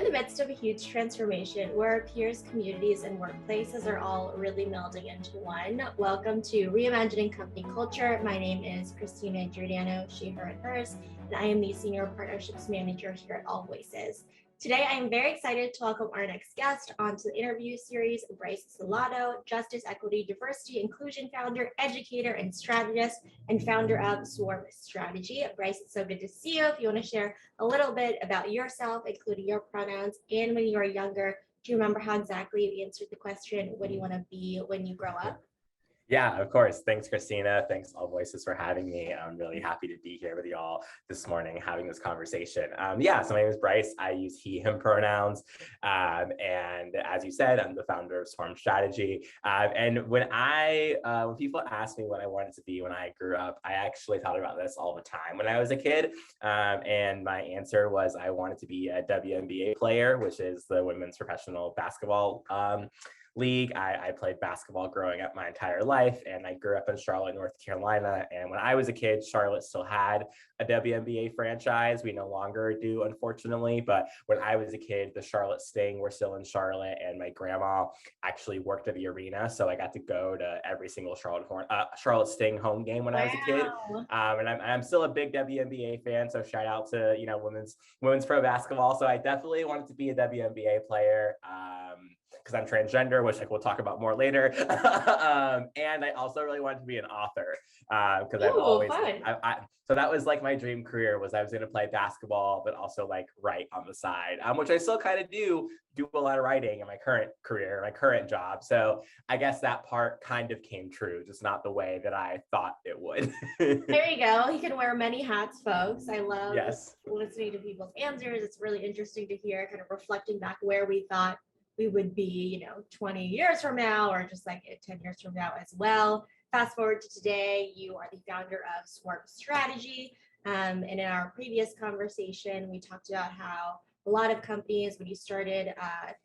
in the midst of a huge transformation where our peers, communities, and workplaces are all really melding into one. Welcome to Reimagining Company Culture. My name is Christina Giordano, she, her, and hers, and I am the Senior Partnerships Manager here at AllVoices. Today, I am very excited to welcome our next guest onto the interview series, Bryce Celotto, Justice, Equity, Diversity, Inclusion founder, educator, and strategist, and founder of Swarm Strategy. Bryce, it's so good to see you. If you want to share a little bit about yourself, including your pronouns, and when you were younger, do you remember how exactly you answered the question, what do you want to be when you grow up? Yeah, of course. Thanks, Christina. Thanks, AllVoices, for having me. I'm really happy to be here with you all this morning having this conversation. So my name is Bryce. I use he, him pronouns. And as you said, I'm the founder of Swarm Strategy. And when people ask me what I wanted to be when I grew up, I actually thought about this all the time when I was a kid. And my answer was I wanted to be a WNBA player, which is the Women's Professional Basketball League. I played basketball growing up my entire life, and I grew up in Charlotte, North Carolina. And when I was a kid, Charlotte still had a WNBA franchise. We no longer do, unfortunately. But when I was a kid, the Charlotte Sting were still in Charlotte, and my grandma actually worked at the arena. So I got to go to every single Charlotte Sting home game when I was a kid. And I'm still a big WNBA fan. So shout out to, women's pro basketball. So I definitely wanted to be a WNBA player. Because I'm transgender, which we'll talk about more later. And I also really wanted to be an author because I've always, so that was like my dream career was I was going to play basketball, but also like write on the side, which I still kind of do a lot of writing in my current career, my current job. So I guess that part kind of came true, just not the way that I thought it would. There you go. You can wear many hats, folks. I love listening to people's answers. It's really interesting to hear, kind of reflecting back where we thought we would be, 20 years from now, or just like 10 years from now as well. Fast forward to today, you are the founder of Swarm Strategy. And in our previous conversation, we talked about how a lot of companies, when you started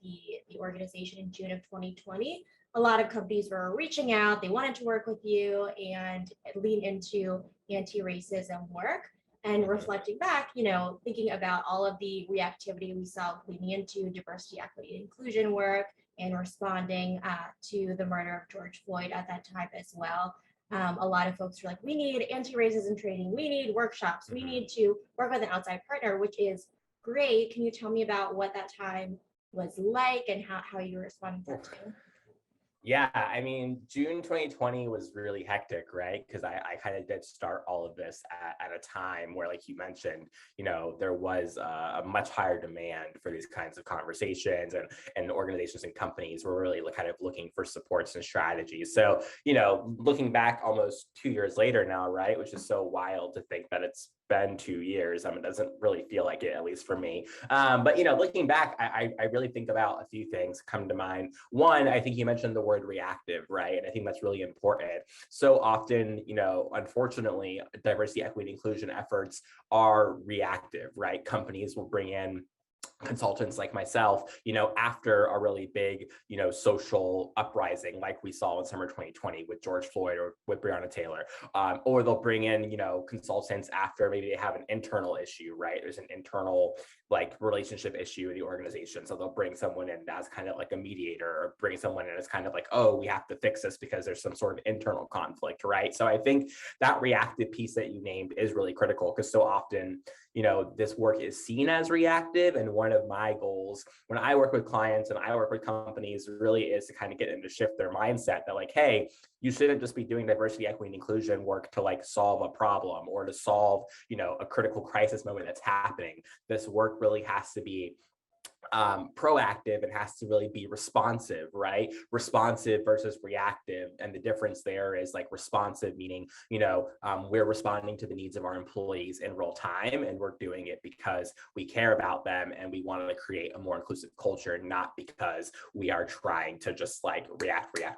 the organization in June of 2020, a lot of companies were reaching out, they wanted to work with you and lean into anti-racism work. And reflecting back, thinking about all of the reactivity we saw leaning into diversity, equity, and inclusion work and responding to the murder of George Floyd at that time as well. A lot of folks were like, we need anti-racism training, we need workshops, we need to work with an outside partner, which is great. Can you tell me about what that time was like and how you were responding to that? Yeah, I mean, June 2020 was really hectic, right? Because I kind of did start all of this at a time where, like you mentioned, there was a much higher demand for these kinds of conversations, and organizations and companies were really kind of looking for supports and strategies. So, looking back almost 2 years later now, right, which is so wild to think that it's been 2 years. It doesn't really feel like it, at least for me. But looking back, I really think about a few things come to mind. One, I think you mentioned the word reactive, right? And I think that's really important. So often, unfortunately, diversity, equity, inclusion efforts are reactive, right? Companies will bring in consultants like myself, after a really big, social uprising like we saw in summer 2020 with George Floyd or with Breonna Taylor, or they'll bring in, consultants after maybe they have an internal issue, right? There's an internal relationship issue in the organization. So they'll bring someone in as kind of like a mediator, or bring someone in as kind of like, oh, we have to fix this because there's some sort of internal conflict, right? So I think that reactive piece that you named is really critical because so often, this work is seen as reactive. And one of my goals when I work with clients and I work with companies really is to kind of get them to shift their mindset that hey, you shouldn't just be doing diversity, equity, and inclusion work to solve a problem or to solve, a critical crisis moment that's happening. This work really has to be proactive and has to really be responsive, right? Responsive versus reactive. And the difference there is responsive, meaning, we're responding to the needs of our employees in real time, and we're doing it because we care about them and we want to create a more inclusive culture, not because we are trying to just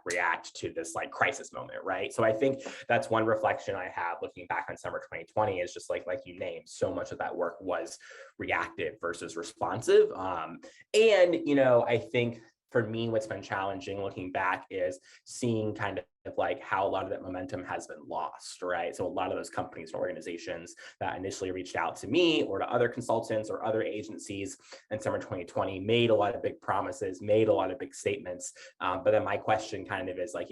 react to this crisis moment, right? So I think that's one reflection I have looking back on summer 2020 is just like you named, so much of that work was reactive versus responsive. And, I think for me, what's been challenging looking back is seeing kind of like how a lot of that momentum has been lost, right? So a lot of those companies and organizations that initially reached out to me or to other consultants or other agencies in summer 2020 made a lot of big promises, made a lot of big statements. But then my question kind of is like,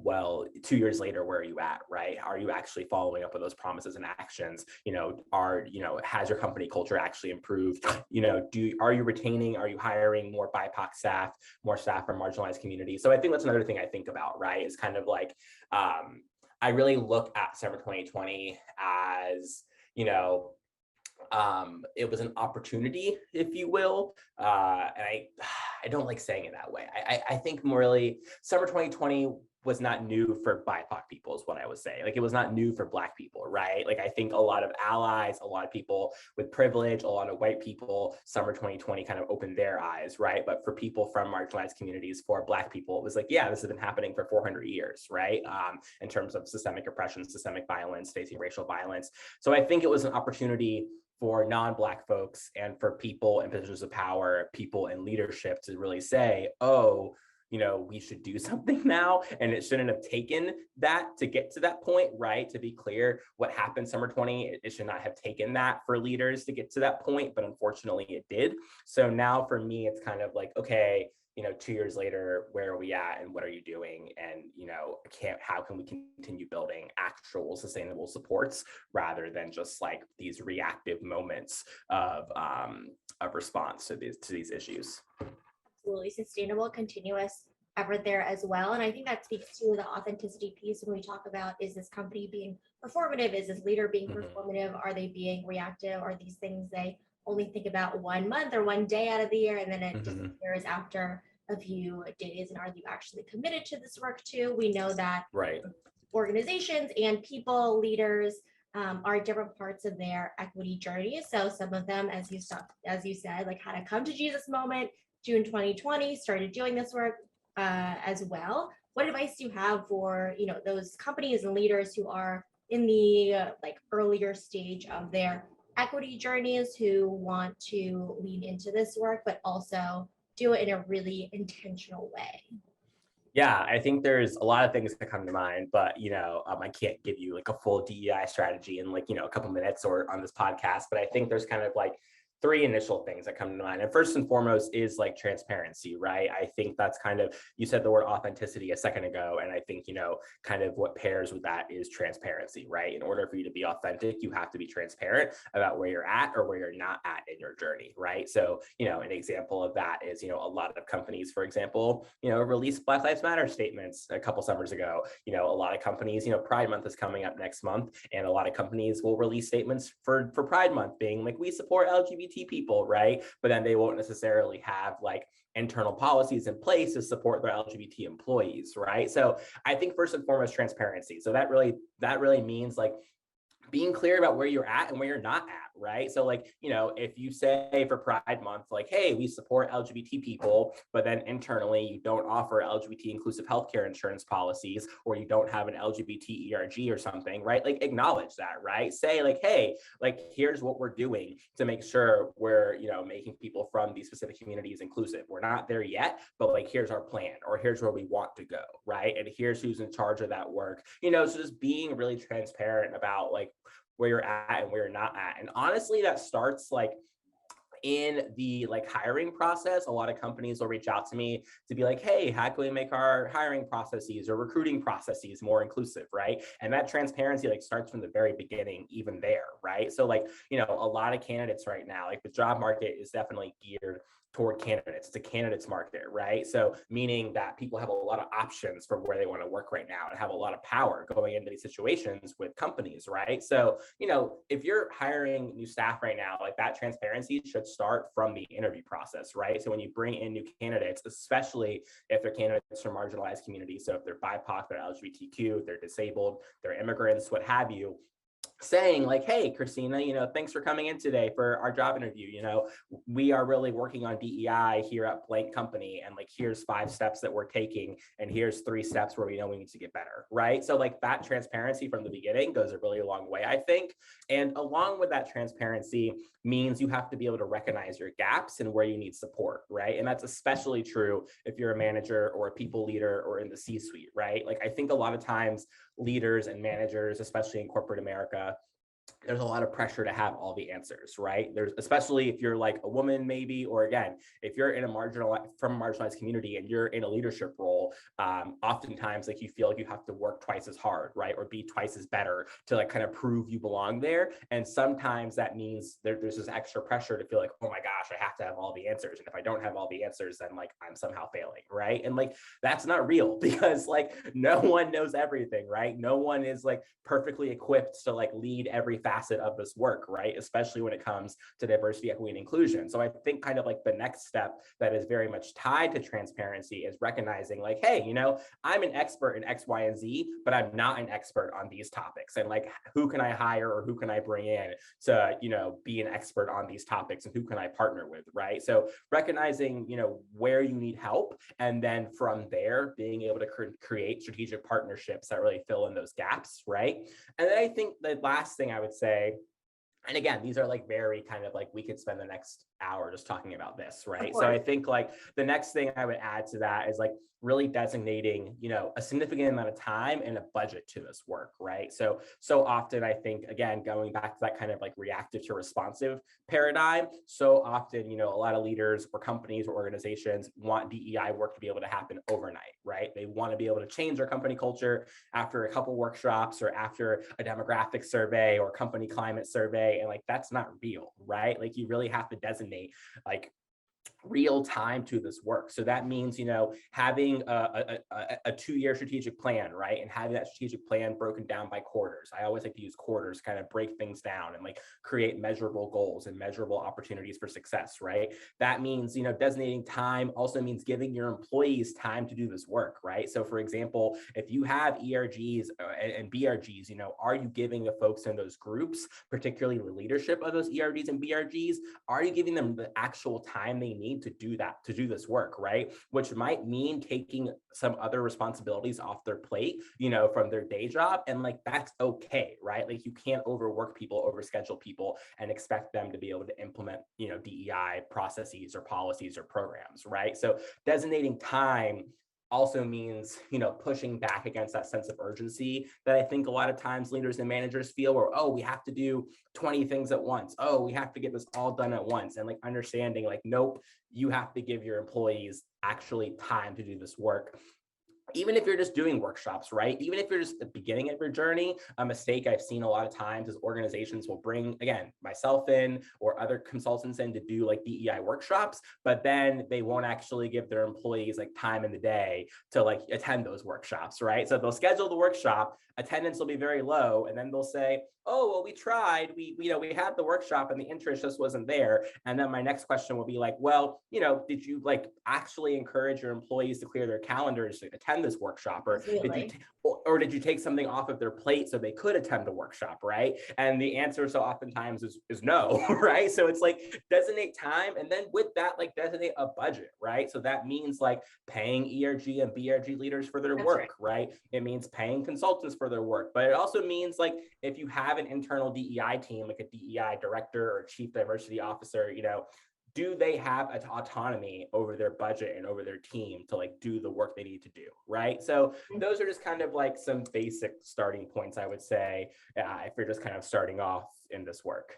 well, 2 years later, where are you at, right? Are you actually following up with those promises and actions? Has your company culture actually improved? Are you retaining, are you hiring more BIPOC staff, more staff from marginalized communities? So I think that's another thing I think about, right? Is kind of like, I really look at summer 2020 as, it was an opportunity, if you will. And I don't like saying it that way. I think more really summer 2020 was not new for BIPOC people is what I would say. Like it was not new for Black people, right? Like I think a lot of allies, a lot of people with privilege, a lot of white people, summer 2020 kind of opened their eyes, right? But for people from marginalized communities, for Black people, it was like, yeah, this has been happening for 400 years, right? In terms of systemic oppression, systemic violence, facing racial violence. So I think it was an opportunity for non-Black folks and for people in positions of power, people in leadership to really say, oh, we should do something now. And it shouldn't have taken that to get to that point, right? To be clear, what happened summer 20, it should not have taken that for leaders to get to that point, but unfortunately it did. So now for me, it's kind of like, okay, 2 years later, where are we at and what are you doing? And, how can we continue building actual sustainable supports rather than just like these reactive moments of response to these issues? Absolutely sustainable, continuous, ever there as well. And I think that speaks to the authenticity piece when we talk about, is this company being performative? Is this leader being performative? Are they being reactive? Are these things they only think about 1 month or 1 day out of the year and then it disappears after a few days? And are you actually committed to this work too? We know that organizations and people, leaders, are different parts of their equity journey. So some of them, as you said, like had a come to Jesus moment, June 2020, started doing this work as well. What advice do you have for those companies and leaders who are in the earlier stage of their equity journeys, who want to lean into this work, but also do it in a really intentional way? Yeah, I think there's a lot of things that come to mind, but I can't give you like a full DEI strategy in a couple minutes or on this podcast. But I think there's kind of like 3 initial things that come to mind. And first and foremost is like transparency, right? I think that's kind of, you said the word authenticity a second ago. And I think, kind of what pairs with that is transparency, right? In order for you to be authentic, you have to be transparent about where you're at or where you're not at in your journey, right? So, an example of that is, a lot of companies, for example, released Black Lives Matter statements a couple summers ago. A lot of companies, Pride Month is coming up next month, and a lot of companies will release statements for Pride Month being like, we support LGBT people, right? But then they won't necessarily have like internal policies in place to support their LGBT employees, right? So I think first and foremost, transparency. So that really means like being clear about where you're at and where you're not at, right? So like, if you say for Pride Month, like, hey, we support LGBT people, but then internally you don't offer LGBT inclusive healthcare insurance policies, or you don't have an LGBT ERG or something, right? Like acknowledge that, right? Say like, hey, like here's what we're doing to make sure we're, making people from these specific communities inclusive. We're not there yet, but like, here's our plan, or here's where we want to go, right? And here's who's in charge of that work, so just being really transparent about like where you're at and where you're not at. And honestly, that starts like in the like hiring process. A lot of companies will reach out to me to be like, hey, how can we make our hiring processes or recruiting processes more inclusive, right? And that transparency like starts from the very beginning, even there, right? So like, a lot of candidates right now, like the job market is definitely geared toward candidates. It's a candidates market, right? So meaning that people have a lot of options for where they want to work right now and have a lot of power going into these situations with companies, right? So, if you're hiring new staff right now, like that transparency should start from the interview process, right? So when you bring in new candidates, especially if they're candidates from marginalized communities, so if they're BIPOC, they're LGBTQ, they're disabled, they're immigrants, what have you, saying like, hey, Christina, thanks for coming in today for our job interview. We are really working on DEI here at blank company. And like, here's 5 steps that we're taking. And here's 3 steps where we know we need to get better, right? So like that transparency from the beginning goes a really long way, I think. And along with that transparency means you have to be able to recognize your gaps and where you need support, right? And that's especially true if you're a manager or a people leader or in the C-suite, right? Like I think a lot of times leaders and managers, especially in corporate America, there's a lot of pressure to have all the answers, right? There's, especially if you're like a woman, maybe, or again, if you're in a marginalized community and you're in a leadership role, oftentimes like you feel like you have to work twice as hard, right? Or be twice as better to like kind of prove you belong there. And sometimes that means there's this extra pressure to feel like, oh my gosh, I have to have all the answers. And if I don't have all the answers, then like I'm somehow failing, right? And like, that's not real because like no one knows everything, right? No one is like perfectly equipped to like lead every facet of this work, right? Especially when it comes to diversity, equity, and inclusion. So I think kind of like the next step that is very much tied to transparency is recognizing like, hey, I'm an expert in X, Y, and Z, but I'm not an expert on these topics. And like, who can I hire or who can I bring in to, be an expert on these topics and who can I partner with, right? So recognizing, where you need help. And then from there, being able to create strategic partnerships that really fill in those gaps, right? And then I think the last thing I would say, and again, these are like very kind of like, we could spend the next hour just talking about this, right? So I think like the next thing I would add to that is like really designating, a significant amount of time and a budget to this work, right? So often I think, again, going back to that kind of like reactive to responsive paradigm, so often, a lot of leaders or companies or organizations want DEI work to be able to happen overnight, right? They want to be able to change their company culture after a couple workshops or after a demographic survey or company climate survey. And like, that's not real, right? Like you really have to designate like real time to this work. So that means, having a 2-year strategic plan, right? And having that strategic plan broken down by quarters. I always like to use quarters, kind of break things down and like create measurable goals and measurable opportunities for success, right? That means, designating time also means giving your employees time to do this work, right? So for example, if you have ERGs and BRGs, are you giving the folks in those groups, particularly the leadership of those ERGs and BRGs, are you giving them the actual time they need to do this work, right? Which might mean taking some other responsibilities off their plate, from their day job. And like, that's okay, right? Like you can't overwork people, overschedule people and expect them to be able to implement, DEI processes or policies or programs, right? So designating time also means, pushing back against that sense of urgency that I think a lot of times leaders and managers feel where, oh, we have to do 20 things at once. Oh, we have to get this all done at once. And like understanding like, nope, you have to give your employees actually time to do this work. Even if you're just doing workshops, right? Even if you're just at the beginning of your journey, a mistake I've seen a lot of times is organizations will bring, again, myself in or other consultants in to do like DEI workshops, but then they won't actually give their employees like time in the day to like attend those workshops, right? So they'll schedule the workshop, attendance will be very low, and then they'll say, oh, well, we tried, we had the workshop and the interest just wasn't there. And then my next question will be like, well, did you like actually encourage your employees to clear their calendars to attend this workshop? Or did you take something off of their plate so they could attend the workshop, right? And the answer so oftentimes is no, right? So it's like designate time, and then with that, like designate a budget, right? So that means like paying ERG and BRG leaders for their work, right? It means paying consultants for their work, but it also means like if you have an internal DEI team, like a DEI director or chief diversity officer, do they have autonomy over their budget and over their team to like do the work they need to do, right? So those are just kind of like some basic starting points, I would say, if you're just kind of starting off in this work.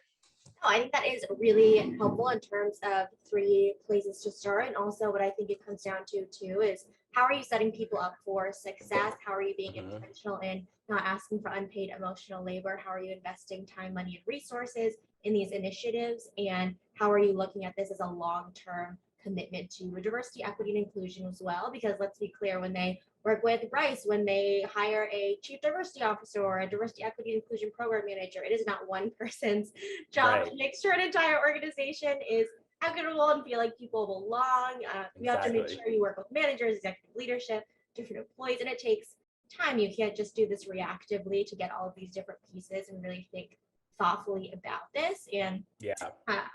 No, I think that is really helpful in terms of 3 places to start. And also what I think it comes down to too is how are you setting people up for success? How are you being intentional in not asking for unpaid emotional labor? How are you investing time, money, and resources in these initiatives? And how are you looking at this as a long-term commitment to diversity, equity, and inclusion as well? Because let's be clear, when they work with Bryce, when they hire a chief diversity officer or a diversity, equity, and inclusion program manager, it is not one person's job to make sure an entire organization is equitable and feel like people belong. You have to make sure you work with managers, executive leadership, different employees, and it takes time. You can't just do this reactively to get all of these different pieces and really think thoughtfully about this. And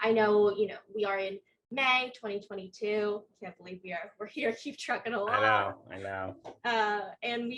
I know, we are in May 2022. Can't believe we're here, keep trucking along. I know. And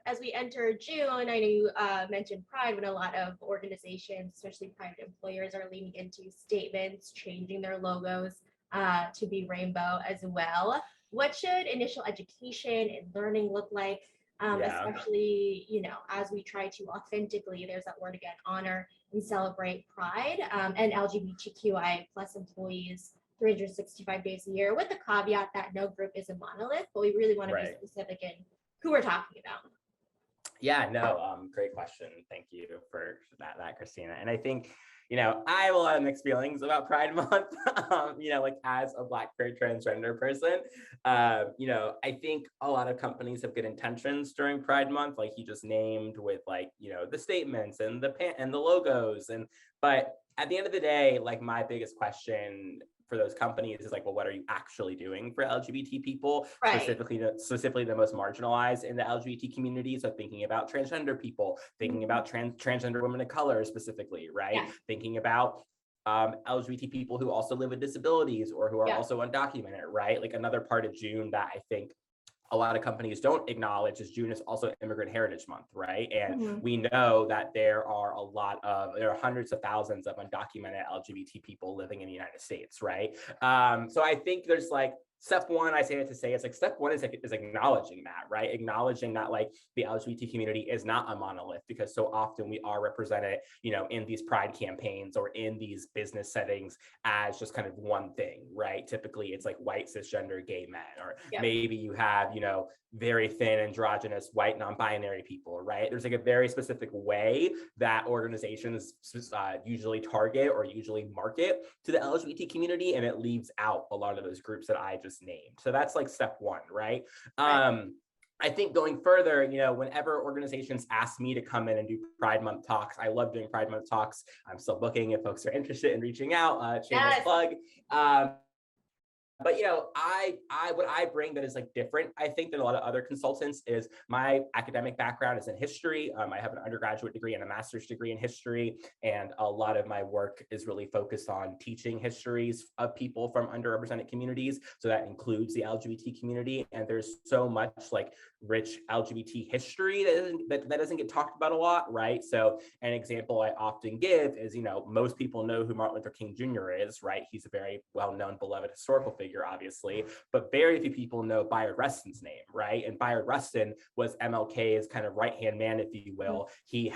as we enter June, I know you mentioned Pride, when a lot of organizations, especially private employers, are leaning into statements, changing their logos to be rainbow as well. What should initial education and learning look like? Especially, as we try to authentically, there's that word again, honor and celebrate Pride and LGBTQI plus employees 365 days a year, with the caveat that no group is a monolith, but we really want to be specific in who we're talking about. Yeah, no, great question. Thank you for that, Christina. And I think, I have a lot of mixed feelings about Pride Month, like as a Black queer transgender person. I think a lot of companies have good intentions during Pride Month, like you just named, with like, the statements and the logos. But at the end of the day, like my biggest question for those companies is like, well, what are you actually doing for LGBT people, specifically the most marginalized in the LGBT community? So thinking about transgender people, thinking about transgender women of color specifically, right? Thinking about LGBT people who also live with disabilities or who are also undocumented, right? Like another part of June that I think a lot of companies don't acknowledge is June is also Immigrant Heritage Month, right? And we know that there are hundreds of thousands of undocumented LGBT people living in the United States, right? So I think there's like, step one, I say it to say, it's like step one is acknowledging that, right? Acknowledging that like the LGBT community is not a monolith, because so often we are represented, in these pride campaigns or in these business settings as just kind of one thing, right? Typically it's like white cisgender gay men, or maybe you have, very thin androgynous white non-binary people, right? There's like a very specific way that organizations usually target or usually market to the LGBT community, and it leaves out a lot of those groups that I just named. So that's like step one, right? I think going further, whenever organizations ask me to come in and do Pride Month talks, I love doing Pride Month talks. I'm still booking if folks are interested in reaching out, shameless plug. But what I bring that is like different, I think, than a lot of other consultants is my academic background is in history. I have an undergraduate degree and a master's degree in history, and a lot of my work is really focused on teaching histories of people from underrepresented communities. So that includes the LGBT community, and there's so much like rich LGBT history that doesn't get talked about a lot, right? So an example I often give is, most people know who Martin Luther King Jr. is, right? He's a very well-known, beloved historical figure, obviously, but very few people know Bayard Rustin's name, right? And Bayard Rustin was MLK's kind of right-hand man, if you will. He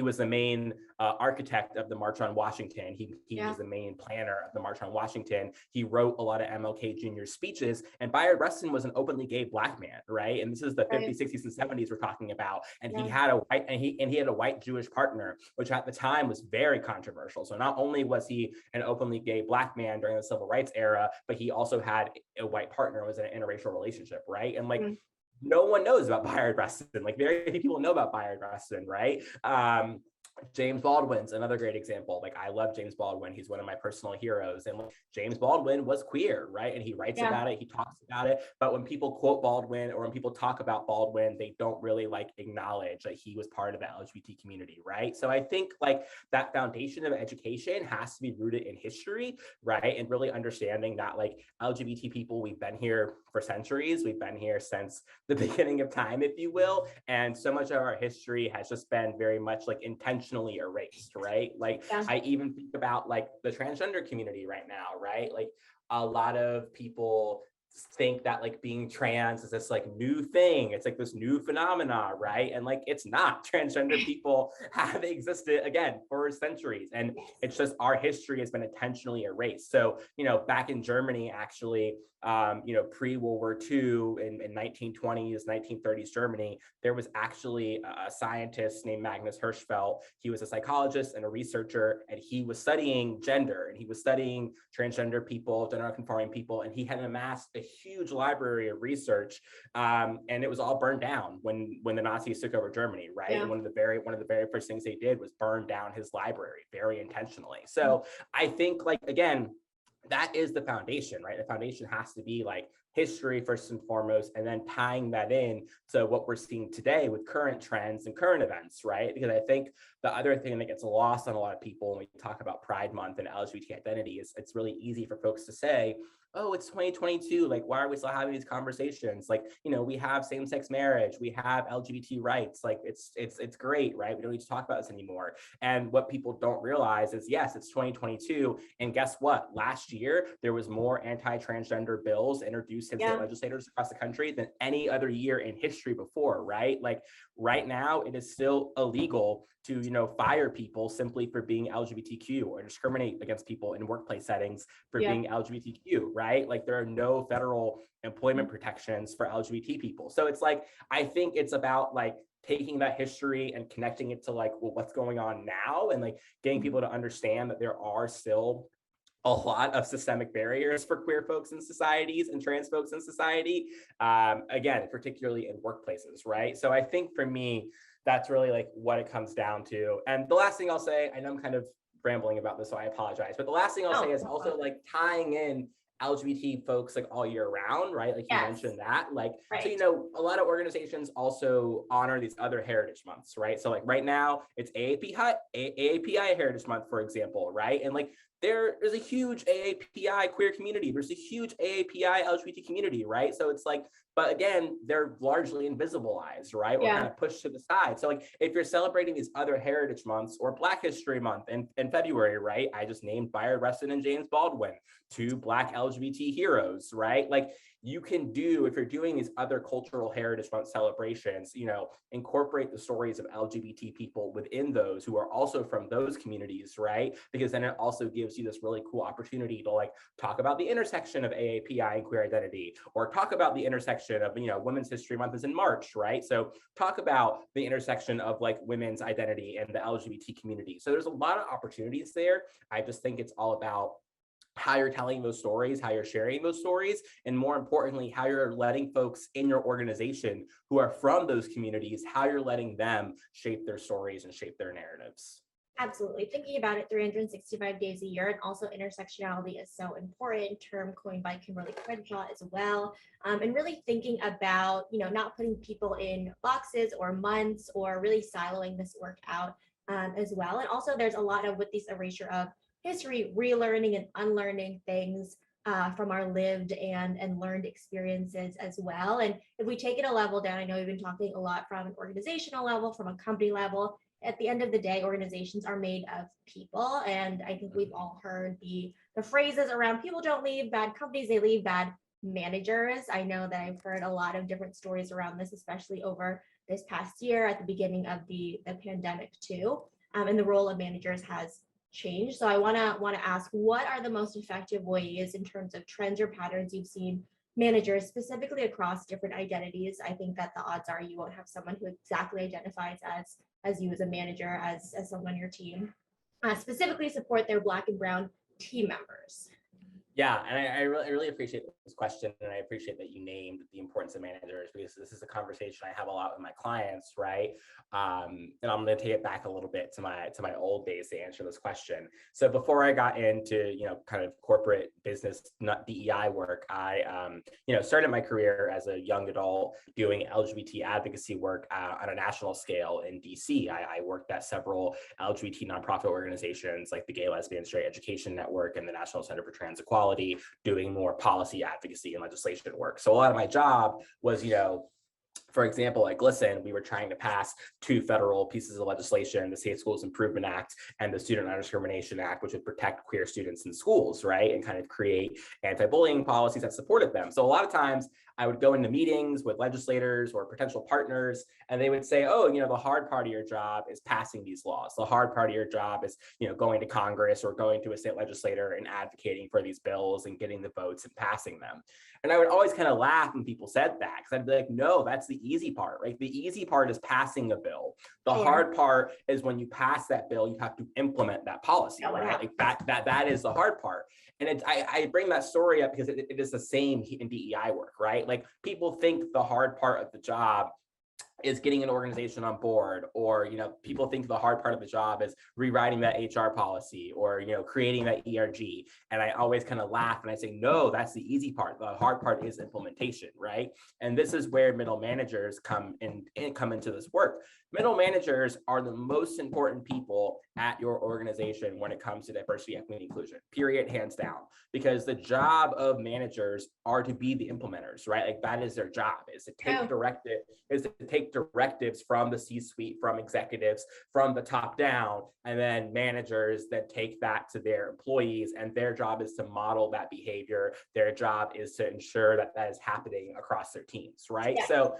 was the main architect of the March on Washington. He was the main planner of the March on Washington. He wrote a lot of MLK Jr.'s speeches, and Bayard Rustin was an openly gay Black man, right? And this is the 50s, 60s, and 70s we're talking about. And he had a white Jewish partner, which at the time was very controversial. So not only was he an openly gay Black man during the civil rights era, but he also had a white partner, was in an interracial relationship, right? And like, no one knows about Bayard Rustin. Like very few people know about Bayard Rustin, right? James Baldwin's another great example. Like I love James Baldwin. He's one of my personal heroes. And James Baldwin was queer, right? And he writes about it, he talks about it. But when people quote Baldwin or when people talk about Baldwin, they don't really like acknowledge that he was part of the LGBT community, right? So I think like that foundation of education has to be rooted in history, right? And really understanding that like LGBT people, we've been here for centuries. We've been here since the beginning of time, if you will. And so much of our history has just been very much like intentionally erased, right? Like I even think about like the transgender community right now, right? Like a lot of people think that like being trans is this like new thing. It's like this new phenomena, right? And like it's not. Transgender people have existed again for centuries, and it's just our history has been intentionally erased. So back in Germany, actually, pre-World War II in 1920s, 1930s Germany, there was actually a scientist named Magnus Hirschfeld. He was a psychologist and a researcher, and he was studying gender, and he was studying transgender people, gender-conforming people, and he had amassed a huge library of research, and it was all burned down when the Nazis took over Germany, right? And one of the very first things they did was burn down his library very intentionally. So I think like, again, that is the foundation, right? The foundation has to be like history first and foremost, and then tying that in to what we're seeing today with current trends and current events, right? Because I think the other thing that gets lost on a lot of people when we talk about Pride Month and LGBT identity is it's really easy for folks to say, oh, it's 2022. Like, why are we still having these conversations? Like, we have same-sex marriage, we have LGBT rights. Like, it's great, right? We don't need to talk about this anymore. And what people don't realize is, yes, it's 2022. And guess what? Last year, there was more anti-transgender bills introduced in state legislators across the country than any other year in history before, right? Like, right now, it is still illegal to, fire people simply for being LGBTQ or discriminate against people in workplace settings for being LGBTQ, right? Like, there are no federal employment protections for LGBT people. So it's like, I think it's about like taking that history and connecting it to like, well, what's going on now, and like getting people to understand that there are still a lot of systemic barriers for queer folks in societies and trans folks in society, again, particularly in workplaces, right? So I think for me, that's really like what it comes down to. And the last thing I'll say, I know I'm kind of rambling about this, so I apologize, but the last thing I'll say is also like tying in LGBT folks like all year round, right? Like you mentioned that, like, so, a lot of organizations also honor these other heritage months, right? So like right now it's AAPI Heritage Month, for example, right? And like, there's a huge AAPI queer community. There's a huge AAPI LGBT community, right? So it's like, but again, they're largely invisibilized, right? Or kind of pushed to the side. So like, if you're celebrating these other heritage months or Black History Month in February, right? I just named Byron Rustin and James Baldwin, two Black LGBT heroes, right? Like, you can do, if you're doing these other cultural heritage month celebrations, incorporate the stories of LGBT people within those who are also from those communities, right? Because then it also gives you this really cool opportunity to like talk about the intersection of AAPI and queer identity, or talk about the intersection of, Women's History Month is in March, right? So talk about the intersection of like women's identity and the LGBT community. So there's a lot of opportunities there. I just think it's all about how you're telling those stories, how you're sharing those stories, and more importantly, how you're letting folks in your organization who are from those communities, how you're letting them shape their stories and shape their narratives. Absolutely. Thinking about it 365 days a year, and also intersectionality is so important, term coined by Kimberly Crenshaw as well. And really thinking about, not putting people in boxes or months, or really siloing this work out as well. And also there's a lot of, with this erasure of history, relearning and unlearning things from our lived and learned experiences as well. And if we take it a level down, I know we've been talking a lot from an organizational level, from a company level. At the end of the day, organizations are made of people. And I think we've all heard the phrases around people don't leave bad companies, they leave bad managers. I know that I've heard a lot of different stories around this, especially over this past year at the beginning of the pandemic too. And the role of managers has changed. So I want to ask, what are the most effective ways in terms of trends or patterns you've seen managers specifically across different identities? I think that the odds are you won't have someone who exactly identifies as you as a manager, as someone on your team, specifically support their Black and Brown team members. Yeah, and I really appreciate this question, and I appreciate that you named the importance of managers, because this is a conversation I have a lot with my clients, right? And I'm going to take it back a little bit to my old days to answer this question. So before I got into kind of corporate business, not DEI work, I started my career as a young adult doing LGBT advocacy work on a national scale in DC. I worked at several LGBT nonprofit organizations like the Gay, Lesbian, Straight Education Network and the National Center for Trans Equality, doing more policy advocacy and legislation work. So a lot of my job was, for example, like, listen, we were trying to pass two federal pieces of legislation, the Safe Schools Improvement Act and the Student Non-Discrimination Act, which would protect queer students in schools, right? And kind of create anti-bullying policies that supported them. So a lot of times I would go into meetings with legislators or potential partners, and they would say, oh, the hard part of your job is passing these laws. The hard part of your job is, going to Congress or going to a state legislator and advocating for these bills and getting the votes and passing them. And I would always kind of laugh when people said that, because I'd be like, no, that's the easy part, right? The easy part is passing a bill. The hard part is when you pass that bill, you have to implement that policy, right? Like that is the hard part. And I bring that story up because it is the same in DEI work, right? Like, people think the hard part of the job is getting an organization on board, or, you know, people think the hard part of the job is rewriting that HR policy, or, you know, creating that ERG. And I always kind of laugh and I say, no, that's the easy part. The hard part is implementation, right? And this is where middle managers come into this work. Middle managers are the most important people at your organization when it comes to diversity, equity, and inclusion, period, hands down. Because the job of managers are to be the implementers, right? Like that is their job, is to take directives from the C-suite, from executives, from the top down, and then managers that take that to their employees, and their job is to model that behavior. Their job is to ensure that that is happening across their teams, right? Yeah. So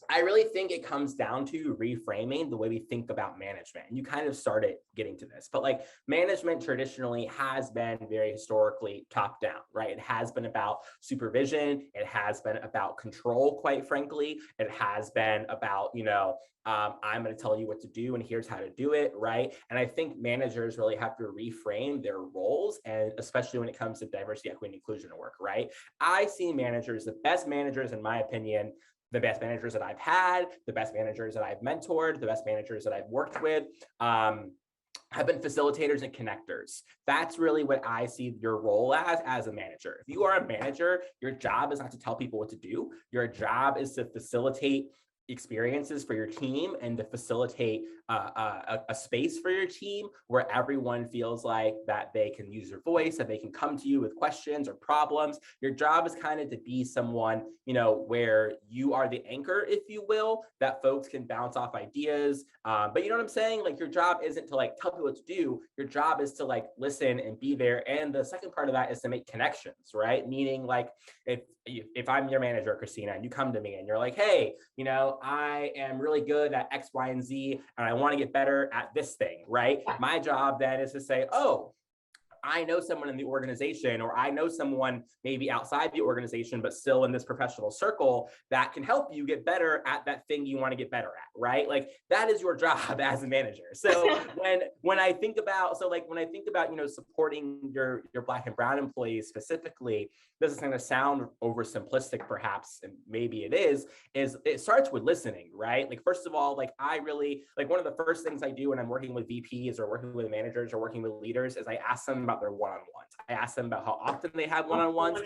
I really think it comes down to reframing the way we think about management. And you kind of started getting to this, but like management traditionally has been very historically top down, right? It has been about supervision. It has been about control, quite frankly. It has been about, you know, I'm going to tell you what to do and here's how to do it, right? And I think managers really have to reframe their roles, and especially when it comes to diversity, equity, and inclusion work, right? I see managers, the best managers, in my opinion, the best managers that I've had, the best managers that I've mentored, the best managers that I've worked with, have been facilitators and connectors. That's really what I see your role as a manager. If you are a manager, your job is not to tell people what to do. Your job is to facilitate experiences for your team and to facilitate a space for your team where everyone feels like that they can use their voice, that they can come to you with questions or problems. Your job is kind of to be someone, you know, where you are the anchor, if you will, that folks can bounce off ideas. But you know what I'm saying? Like your job isn't to like tell people what to do. Your job is to like listen and be there. And the second part of that is to make connections, right? Meaning like if I'm your manager, Christina, and you come to me and you're like, hey, you know, I am really good at X, Y, and Z, and I want to get better at this thing, right? My job then is to say, oh, I know someone in the organization, or I know someone maybe outside the organization, but still in this professional circle that can help you get better at that thing you want to get better at, right? Like that is your job as a manager. So when I think about, you know, supporting your Black and Brown employees specifically, this is going to sound oversimplistic perhaps, and maybe it is it starts with listening, right? Like, first of all, like I really, like one of the first things I do when I'm working with VPs or working with managers or working with leaders is I ask them about their one-on-ones. I ask them about how often they have one-on-ones.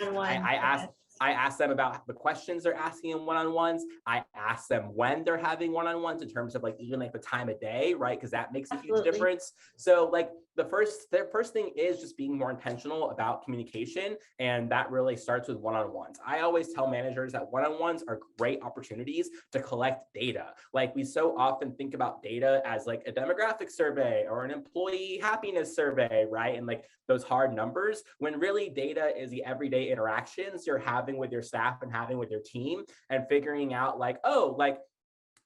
I ask them about the questions they're asking in one-on-ones. I ask them when they're having one-on-ones in terms of like even like the time of day, right? Because that makes a huge difference. So like the first thing is just being more intentional about communication. And that really starts with one-on-ones. I always tell managers that one-on-ones are great opportunities to collect data. Like we so often think about data as like a demographic survey or an employee happiness survey, right? And like those hard numbers, when really data is the everyday interactions you're having with your staff and having with your team, and figuring out like, oh, like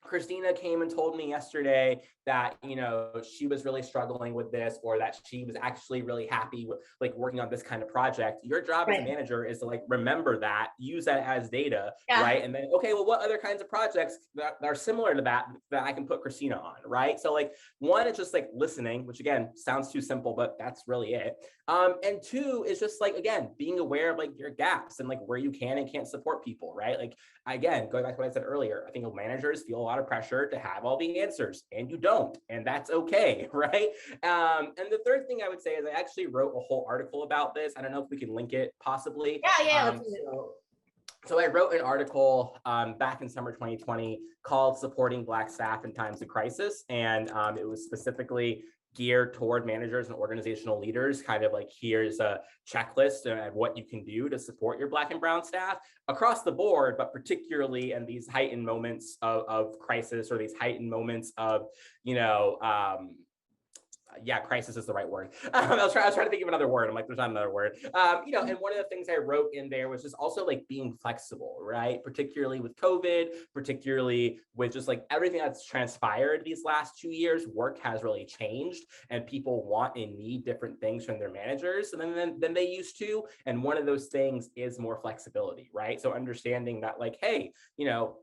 Christina came and told me yesterday that, you know, she was really struggling with this, or that she was actually really happy with like working on this kind of project. Your job as a manager is to like remember that, use that as data, right? And then, okay, well, what other kinds of projects that are similar to that I can put Christina on, right? So like one is just like listening, which again sounds too simple, but that's really it. And two is just like, again, being aware of like your gaps and like where you can and can't support people, right? Like again, going back to what I said earlier, I think managers feel a lot of pressure to have all the answers, and you don't, and that's okay, right? And the third thing I would say is I actually wrote a whole article about this. I don't know if we can link it possibly. So I wrote an article back in summer 2020 called Supporting Black Staff in Times of Crisis. And it was specifically geared toward managers and organizational leaders, kind of like, here's a checklist of what you can do to support your Black and Brown staff across the board, but particularly in these heightened moments of crisis, or these heightened moments of, you know, crisis is the right word. I was trying to think of another word. I'm like, there's not another word. You know, and one of the things I wrote in there was just also like being flexible, right? Particularly with COVID, particularly with just like everything that's transpired these last 2 years, work has really changed, and people want and need different things from their managers than they used to. And one of those things is more flexibility, right? So understanding that like, hey, you know,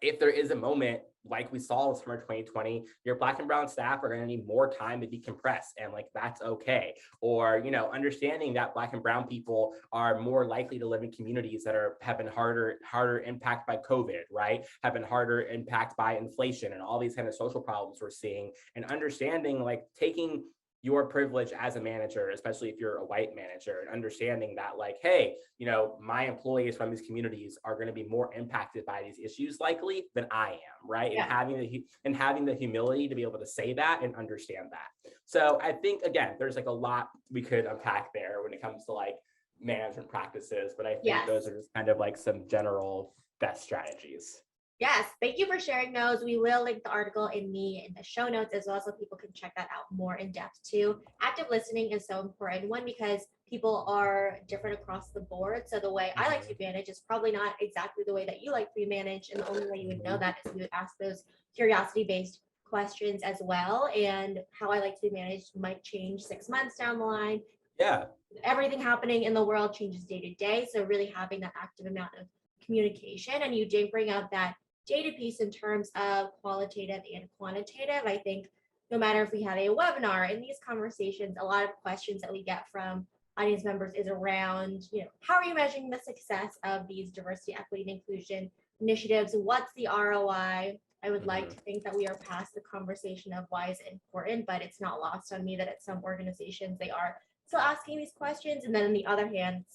if there is a moment like we saw in summer 2020, your Black and brown staff are going to need more time to decompress, and like that's okay. Or, you know, understanding that Black and brown people are more likely to live in communities that have been harder impacted by COVID, right? Have been harder impacted by inflation and all these kind of social problems we're seeing, and understanding, like, taking your privilege as a manager, especially if you're a white manager, and understanding that, like, hey, you know, my employees from these communities are going to be more impacted by these issues likely than I am, right? Yeah. And having the humility to be able to say that and understand that. So I think, again, there's like a lot we could unpack there when it comes to like management practices, but I think those are just kind of like some general best strategies. Yes, thank you for sharing those. We will link the article in the show notes as well, so people can check that out more in depth too. Active listening is so important. One, because people are different across the board. So the way I like to be managed is probably not exactly the way that you like to be managed. And the only way you would know that is you would ask those curiosity-based questions as well. And how I like to be managed might change 6 months down the line. Yeah. Everything happening in the world changes day to day. So really having that active amount of communication. And you did bring up that data piece in terms of qualitative and quantitative. I think no matter if we have a webinar, in these conversations, a lot of questions that we get from audience members is around, you know, how are you measuring the success of these diversity, equity, and inclusion initiatives? What's the ROI? I would like to think that we are past the conversation of why is it important, but it's not lost on me that at some organizations they are still asking these questions. And then on the other hand,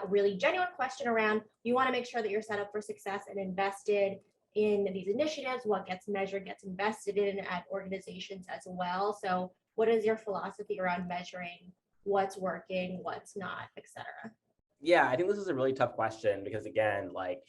really genuine question around, you want to make sure that you're set up for success and invested in these initiatives. What gets measured gets invested in at organizations as well. So what is your philosophy around measuring what's working, what's not, et cetera? Yeah, I think this is a really tough question because, again, like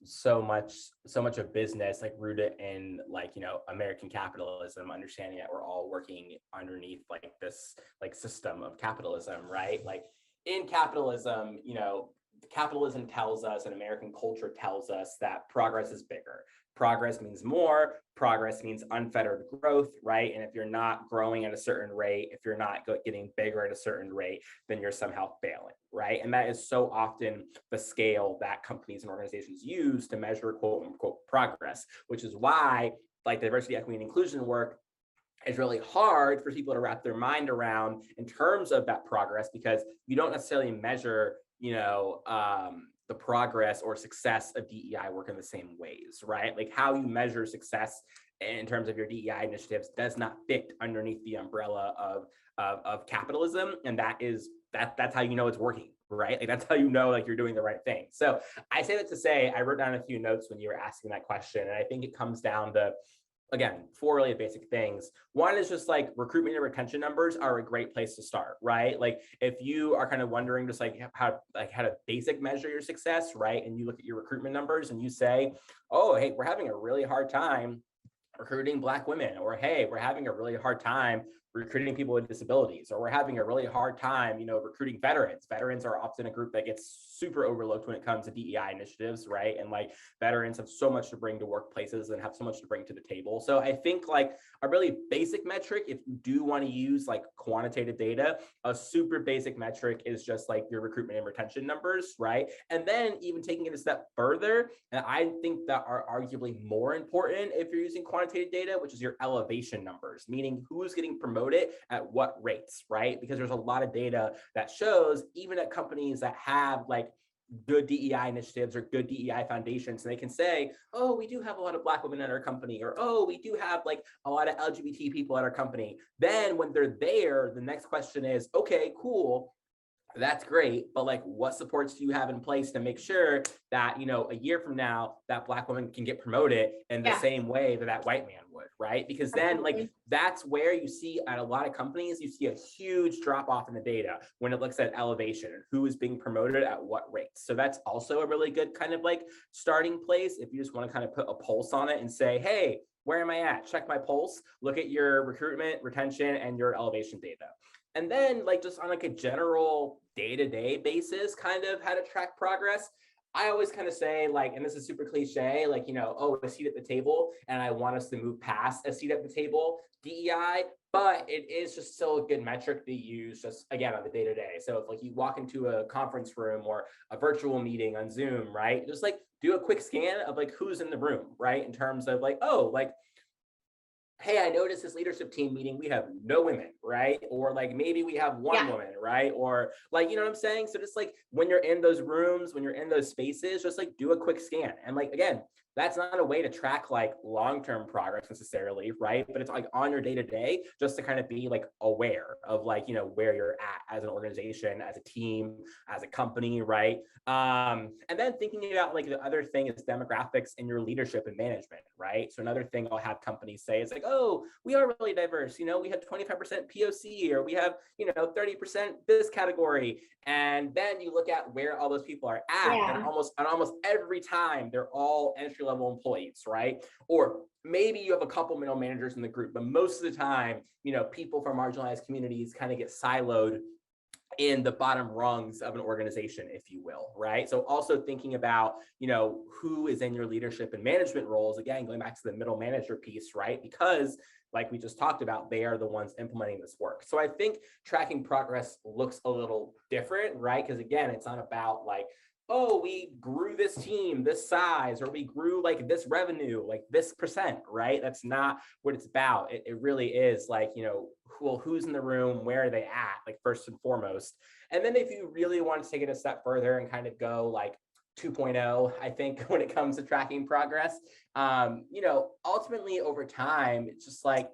so much of business, like rooted in like, you know, American capitalism, understanding that we're all working underneath like this like system of capitalism, right? Like in capitalism, you know, capitalism tells us and American culture tells us that progress is bigger. Progress means more, progress means unfettered growth, right? And if you're not growing at a certain rate, if you're not getting bigger at a certain rate, then you're somehow failing, right? And that is so often the scale that companies and organizations use to measure quote unquote progress, which is why like diversity, equity, and inclusion work is really hard for people to wrap their mind around in terms of that progress, because you don't necessarily measure, you know, the progress or success of DEI work in the same ways, right? Like how you measure success in terms of your DEI initiatives does not fit underneath the umbrella of capitalism, and that's how you know it's working, right? Like that's how you know like you're doing the right thing. So I say that to say I wrote down a few notes when you were asking that question, and I think it comes down to, again, 4 really basic things. One is just like recruitment and retention numbers are a great place to start, right? Like if you are kind of wondering just like how to basic measure your success, right? And you look at your recruitment numbers and you say, oh, hey, we're having a really hard time recruiting Black women, or hey, we're having a really hard time recruiting people with disabilities, or we're having a really hard time, you know, recruiting veterans. Veterans are often a group that gets super overlooked when it comes to DEI initiatives, right? And like veterans have so much to bring to workplaces and have so much to bring to the table. So I think like a really basic metric, if you do want to use like quantitative data, a super basic metric is just like your recruitment and retention numbers, right? And then even taking it a step further, and I think that are arguably more important if you're using quantitative data, which is your elevation numbers, meaning who's getting promoted at what rates, right? Because there's a lot of data that shows even at companies that have like good DEI initiatives or good DEI foundations, and they can say, oh, we do have a lot of Black women at our company, or oh, we do have like a lot of LGBT people at our company. Then when they're there, the next question is, okay, cool, that's great, but like what supports do you have in place to make sure that, you know, a year from now that Black woman can get promoted in the same way that that white man would, right? Because then like that's where you see at a lot of companies, you see a huge drop off in the data when it looks at elevation and who is being promoted at what rates. So that's also a really good kind of like starting place if you just want to kind of put a pulse on it and say, hey, where am I at? Check my pulse, look at your recruitment, retention, and your elevation data. And then like just on like a general day-to-day basis, kind of how to track progress. I always kind of say like, and this is super cliche, like, you know, oh, a seat at the table, and I want us to move past a seat at the table. DEI, but it is just still a good metric to use just again on the day-to-day. So if like you walk into a conference room or a virtual meeting on Zoom, right? Just like do a quick scan of like who's in the room, right? In terms of like, oh, like, hey, I noticed this leadership team meeting, we have no women, right? Or like maybe we have one woman, right? Or like, you know what I'm saying? So just like when you're in those rooms, when you're in those spaces, just like do a quick scan. And like, again, that's not a way to track like long-term progress necessarily, right? But it's like on your day-to-day, just to kind of be like aware of like, you know, where you're at as an organization, as a team, as a company, right? And then thinking about like the other thing is demographics in your leadership and management, right? So another thing I'll have companies say is like, oh, we are really diverse. You know, we have 25% POC, or we have, you know, 30% this category. And then you look at where all those people are at, and almost every time they're all entry-level employees, right? Or maybe you have a couple middle managers in the group, but most of the time, you know, people from marginalized communities kind of get siloed in the bottom rungs of an organization, if you will, right? So also thinking about, you know, who is in your leadership and management roles, again, going back to the middle manager piece, right? Because like we just talked about, they are the ones implementing this work. So I think tracking progress looks a little different, right? Because again, it's not about like, oh, we grew this team this size, or we grew like this revenue, like this percent, right? That's not what it's about. It really is like, you know, who's in the room, where are they at, like first and foremost. And then if you really want to take it a step further and kind of go like 2.0, I think when it comes to tracking progress, you know, ultimately over time, it's just like,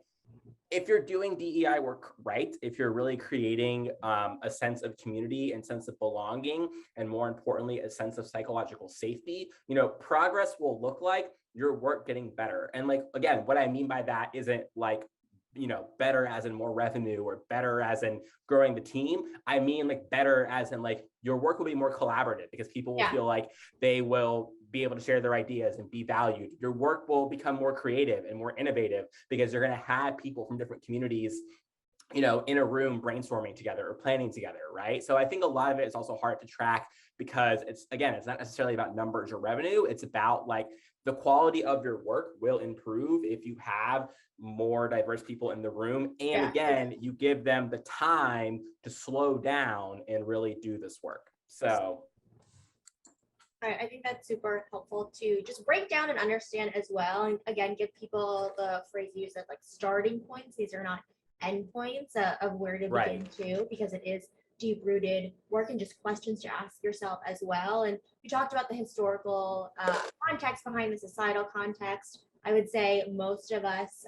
if you're doing DEI work right, if you're really creating a sense of community and sense of belonging, and more importantly, a sense of psychological safety, you know, progress will look like your work getting better. And like, again, what I mean by that isn't like, you know, better as in more revenue or better as in growing the team. I mean like better as in like your work will be more collaborative, because people will feel like they will be able to share their ideas and be valued. Your work will become more creative and more innovative, because you're going to have people from different communities, you know, in a room brainstorming together or planning together, right? So I think a lot of it is also hard to track, because it's, again, it's not necessarily about numbers or revenue. It's about like the quality of your work will improve if you have more diverse people in the room. And again, you give them the time to slow down and really do this work. So I think that's super helpful to just break down and understand as well. And again, give people the phrase used as like starting points. These are not end points of where to begin to, because it is deep rooted work and just questions to ask yourself as well. And you talked about the historical context behind the societal context. I would say most of us,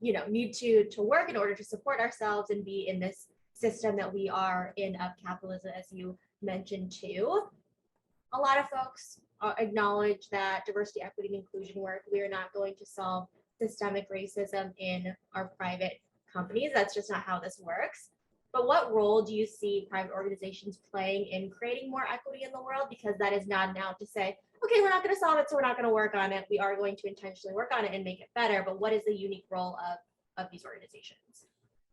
you know, need to work in order to support ourselves and be in this system that we are in of capitalism, as you mentioned too. A lot of folks acknowledge that diversity, equity, and inclusion work, we are not going to solve systemic racism in our private companies. That's just not how this works. But what role do you see private organizations playing in creating more equity in the world? Because that is not now to say, okay, we're not going to solve it, so we're not going to work on it. We are going to intentionally work on it and make it better. But what is the unique role of these organizations?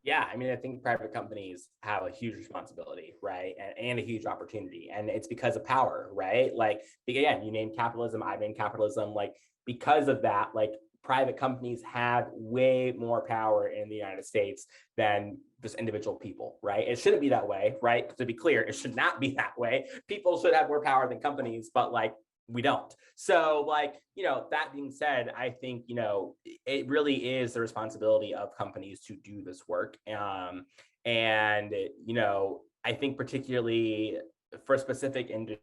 Yeah, I mean, I think private companies have a huge responsibility, right? And a huge opportunity. And it's because of power, right? Like, again, you named capitalism, I named capitalism. Like, because of that, like, private companies have way more power in the United States than just individual people, right? It shouldn't be that way, right? To be clear, it should not be that way. People should have more power than companies, but like, we don't. So like, you know, that being said, I think, you know, it really is the responsibility of companies to do this work. And, you know, I think particularly for specific industries,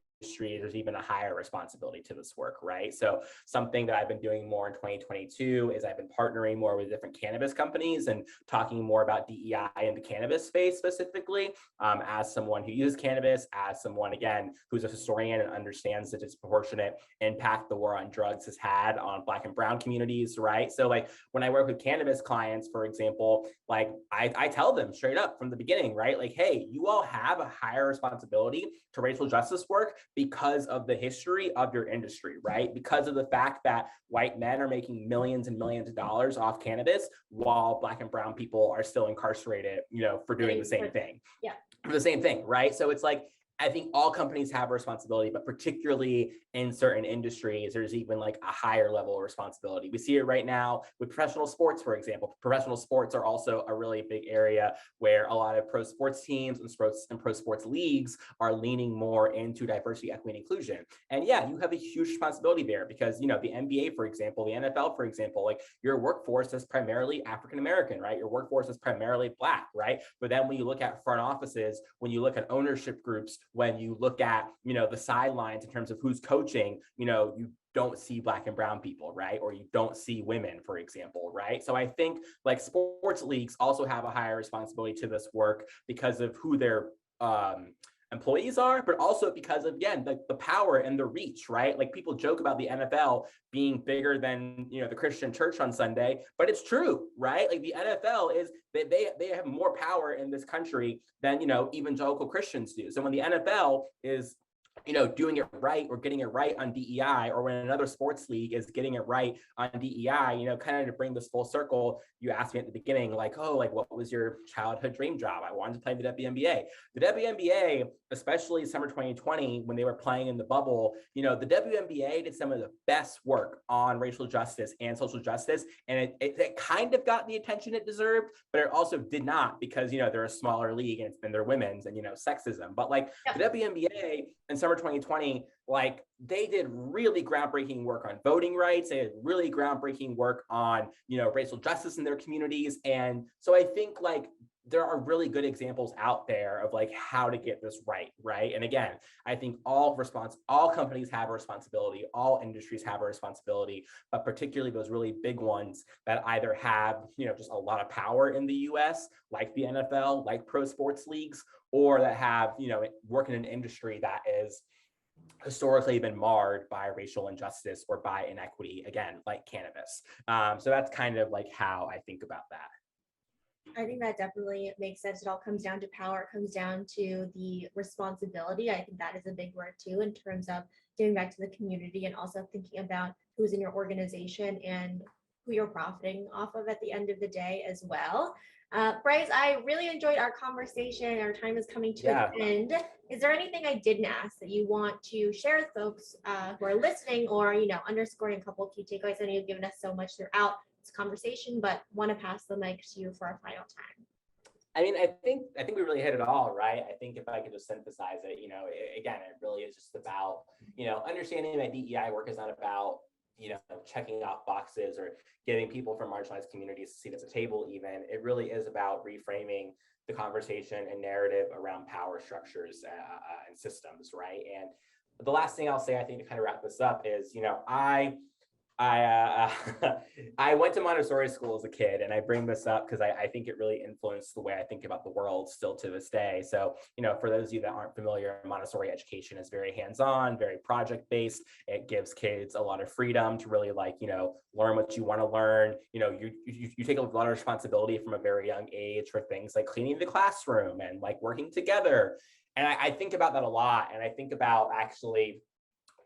there's even a higher responsibility to this work, right? So something that I've been doing more in 2022 is I've been partnering more with different cannabis companies and talking more about DEI in the cannabis space specifically, as someone who uses cannabis, as someone, again, who's a historian and understands the disproportionate impact the war on drugs has had on Black and Brown communities, right? So like when I work with cannabis clients, for example, like I tell them straight up from the beginning, right? Like, hey, you all have a higher responsibility to racial justice work because of the history of your industry, right? Because of the fact that white men are making millions and millions of dollars off cannabis while Black and Brown people are still incarcerated, you know, for doing the same thing. Yeah. The same thing, right? So it's like, I think all companies have a responsibility, but particularly in certain industries, there's even like a higher level of responsibility. We see it right now with professional sports, for example. Professional sports are also a really big area where a lot of pro sports teams and pro sports leagues are leaning more into diversity, equity, and inclusion. And yeah, you have a huge responsibility there because, you know, the NBA, for example, the NFL, for example, like your workforce is primarily African-American, right? Your workforce is primarily Black, right? But then when you look at front offices, when you look at ownership groups, when you look at, you know, the sidelines in terms of who's coaching, you know, you don't see Black and brown people, right? Or you don't see women, for example, right? So I think like sports leagues also have a higher responsibility to this work because of who their employees are, but also because of, again, the power and the reach, right? Like people joke about the NFL being bigger than, you know, the Christian church on Sunday, but it's true, right? Like the NFL is, they have more power in this country than, you know, evangelical Christians do. So when the NFL is, you know, doing it right or getting it right on DEI, or when another sports league is getting it right on DEI, you know, kind of to bring this full circle, you asked me at the beginning, like, oh, like, what was your childhood dream job? I wanted to play the WNBA. The WNBA, especially summer 2020, when they were playing in the bubble, you know, the WNBA did some of the best work on racial justice and social justice. And it kind of got the attention it deserved, but it also did not because, you know, they're a smaller league and they're women's and, you know, sexism. But like the WNBA in summer 2020, like they did really groundbreaking work on voting rights. They did really groundbreaking work on, you know, racial justice in their communities. And so I think like there are really good examples out there of like how to get this right? And again, I think all companies have a responsibility, all industries have a responsibility, but particularly those really big ones that either have, you know, just a lot of power in the US, like the NFL, like pro sports leagues, or that have, you know, work in an industry that is historically been marred by racial injustice or by inequity, again, like cannabis. So that's kind of like how I think about that. I think that definitely makes sense. It all comes down to power. It comes down to the responsibility. I think that is a big word too, in terms of giving back to the community and also thinking about who's in your organization and who you're profiting off of at the end of the day as well. Bryce, I really enjoyed our conversation. Our time is coming to an end. Is there anything I didn't ask that you want to share with folks who are listening, or, you know, underscoring a couple of key takeaways? I know you've given us so much throughout this conversation, but want to pass the mic to you for our final time. I mean, I think we really hit it all, right? I think if I could just synthesize it, you know, again, it really is just about, you know, understanding that DEI work is not about, you know, checking off boxes or getting people from marginalized communities to seat at the table even. It really is about reframing the conversation and narrative around power structures and systems, right? And the last thing I'll say, I think, to kind of wrap this up is, you know, I went to Montessori school as a kid, and I bring this up because I think it really influenced the way I think about the world still to this day. So, you know, for those of you that aren't familiar, Montessori education is very hands-on, very project-based. It gives kids a lot of freedom to really, like, you know, learn what you want to learn. You know, you take a lot of responsibility from a very young age for things like cleaning the classroom and like working together. And I think about that a lot. And I think about actually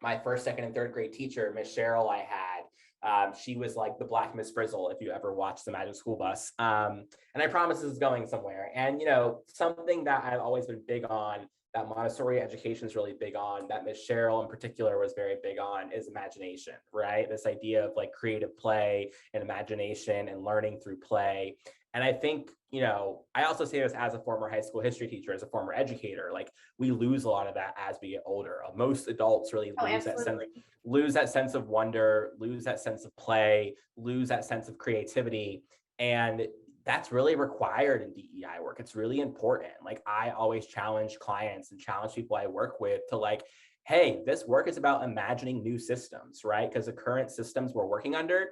my first, second, and third grade teacher, Miss Cheryl, I had. She was like the Black Miss Frizzle, if you ever watched the Magic School Bus. And I promise this is going somewhere. And, you know, something that I've always been big on, that Montessori education is really big on, that Miss Cheryl in particular was very big on, is imagination, right? This idea of like creative play and imagination and learning through play. And I think, you know, I also say this as a former high lose history teacher, as a former educator, like we lose a lot of that as we get older. Most adults really lose that sense of wonder, lose that sense of play, lose that sense of creativity. And that's really required in DEI work. It's really important. Like I always challenge clients and challenge people I work with to like, hey, this work is about imagining new systems, right? Because the current systems we're working under,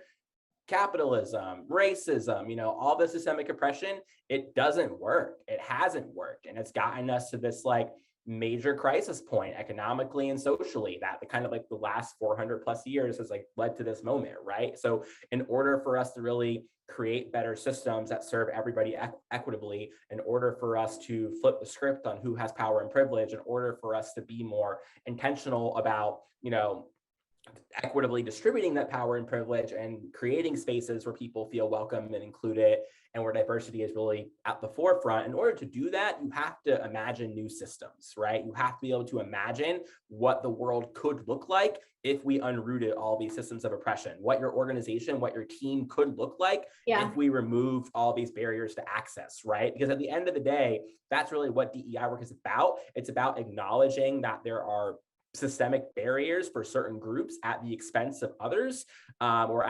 capitalism, racism, you know, all the systemic oppression, it doesn't work. It hasn't worked. And it's gotten us to this like major crisis point economically and socially, that the kind of like the last 400 plus years has like led to this moment, right? So in order for us to really create better systems that serve everybody equitably, in order for us to flip the script on who has power and privilege, in order for us to be more intentional about, you know, equitably distributing that power and privilege and creating spaces where people feel welcome and included and where diversity is really at the forefront. In order to do that, you have to imagine new systems, right? You have to be able to imagine what the world could look like if we unrooted all these systems of oppression, what your organization, what your team could look like if we removed all these barriers to access, right? Because at the end of the day, that's really what DEI work is about. It's about acknowledging that there are systemic barriers for certain groups at the expense of others, or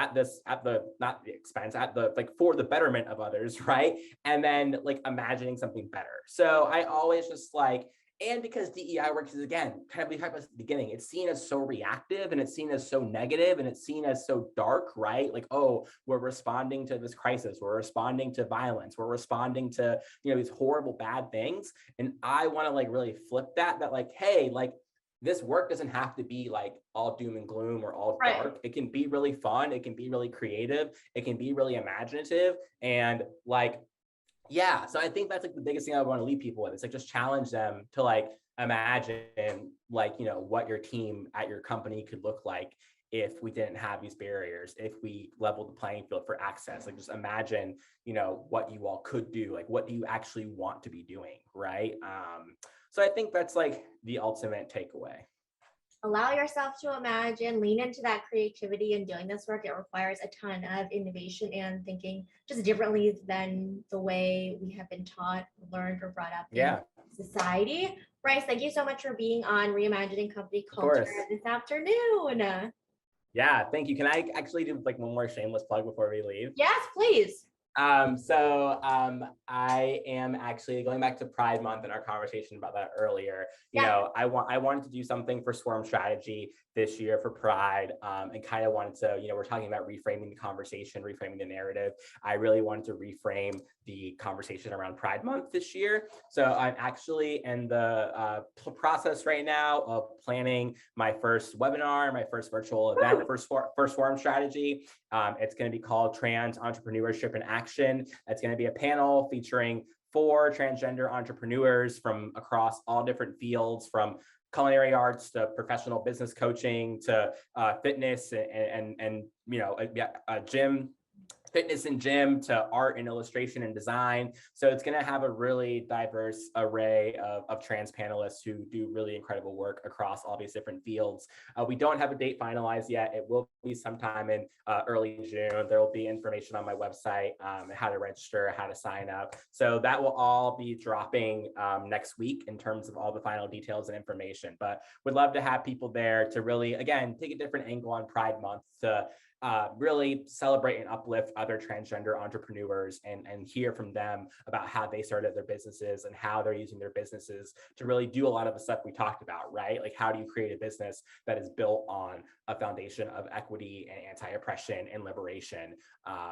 for the betterment of others, right? And then like imagining something better. So I always just like, and because DEI work is, again, kind of we talked about at the beginning, it's seen as so reactive and it's seen as so negative and it's seen as so dark, right? Like, oh, we're responding to this crisis, we're responding to violence, we're responding to, these horrible bad things. And I want to like really flip that like, hey, like this work doesn't have to be like all doom and gloom or all dark. It can be really fun. It can be really creative. It can be really imaginative. And like, yeah, so I think that's like the biggest thing I want to leave people with. It's like just challenge them to like imagine like, what your team at your company could look like if we didn't have these barriers, if we leveled the playing field for access. Like just imagine, what you all could do, like what do you actually want to be doing, right? So I think that's like the ultimate takeaway. Allow yourself to imagine, lean into that creativity in doing this work. It requires a ton of innovation and thinking just differently than the way we have been taught, learned, or brought up in society. Bryce, thank you so much for being on Reimagining Company Culture this afternoon. Yeah, thank you. Can I actually do like one more shameless plug before we leave? Yes, please. I am actually going back to Pride Month and our conversation about that earlier. I wanted to do something for Swarm Strategy this year for Pride, and kind of wanted to, we're talking about reframing the conversation, reframing the narrative. I really wanted to reframe the conversation around Pride Month this year. So I'm actually in the process right now of planning my first webinar, my first virtual event for Swarm Strategy. It's going to be called Trans Entrepreneurship in Action. It's going to be a panel featuring 4 transgender entrepreneurs from across all different fields, from culinary arts to professional business coaching to fitness and gym. Fitness and gym to art and illustration and design. So it's going to have a really diverse array of trans panelists who do really incredible work across all these different fields. We don't have a date finalized yet. It will be sometime in early June. There will be information on my website, how to register, how to sign up. So that will all be dropping next week in terms of all the final details and information. But we'd love to have people there to really, again, take a different angle on Pride Month to really celebrate and uplift other transgender entrepreneurs and hear from them about how they started their businesses and how they're using their businesses to really do a lot of the stuff we talked about, right? Like how do you create a business that is built on a foundation of equity and anti-oppression and liberation?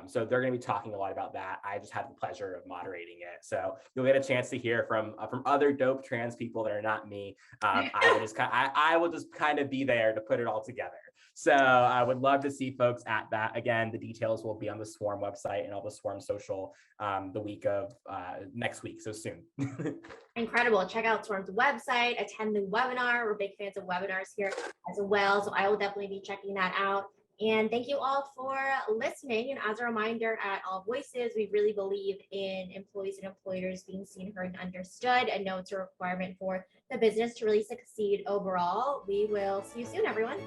So they're going to be talking a lot about that. I just had the pleasure of moderating it. So you'll get a chance to hear from other dope trans people that are not me. I will just kind of be there to put it all together. So I would love to see folks at that. Again, the details will be on the Swarm website and all the Swarm social the week of next week, so soon. Incredible. Check out Swarm's website, attend the webinar. We're big fans of webinars here as well. So I will definitely be checking that out. And thank you all for listening. And as a reminder, at AllVoices, we really believe in employees and employers being seen, heard, and understood, and know it's a requirement for the business to really succeed overall. We will see you soon, everyone.